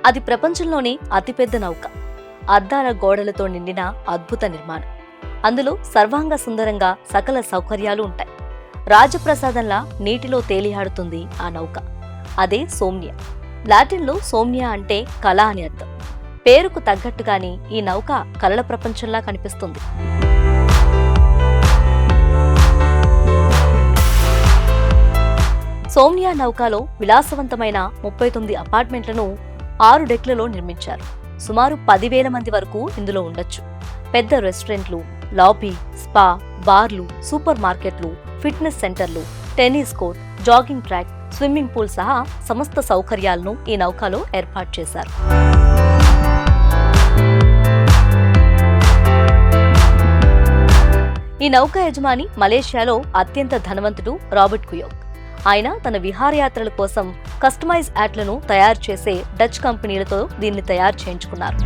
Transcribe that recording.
అది ప్రపంచంలోనే అతిపెద్ద నౌక. అద్దాల గోడలతో నిండిన అద్భుత నిర్మాణం. అందులో సర్వాంగ సుందరంగా సకల సౌకర్యాలు ఉంటాయి. రాజప్రసాదంలా నీటిలో తేలియాడుతుంది ఆ నౌక. అదే సోమ్నియా. లాటిన్లో సోమ్నియా అంటే కళ అని అర్థం. పేరుకు తగ్గట్టుగానే ఈ నౌక కలల ప్రపంచంలా కనిపిస్తుంది. సోమ్నియా నౌకలో విలాసవంతమైన 39 అపార్ట్మెంట్లను 6 డెక్లలో నిర్మించారు. సుమారు 10,000 మంది వరకు ఇందులో ఉండొచ్చు. పెద్ద రెస్టారెంట్లు, లాబీ, స్పా, బార్లు, సూపర్ మార్కెట్లు, ఫిట్నెస్ సెంటర్లు, tennis court, jogging track, swimming pool సహా సమస్త సౌకర్యాలను ఈ నౌకలో ఏర్పాటు చేశారు. ఈ నౌక యజమాని మలేషియాలో అత్యంత ధనవంతుడు రాబర్ట్ కుయోక్. ఆయన తన విహారయాత్రల కోసం కస్టమైజ్ యాట్లను తయారు చేసే డచ్ కంపెనీలతో దీన్ని తయారు చేయించుకున్నారు.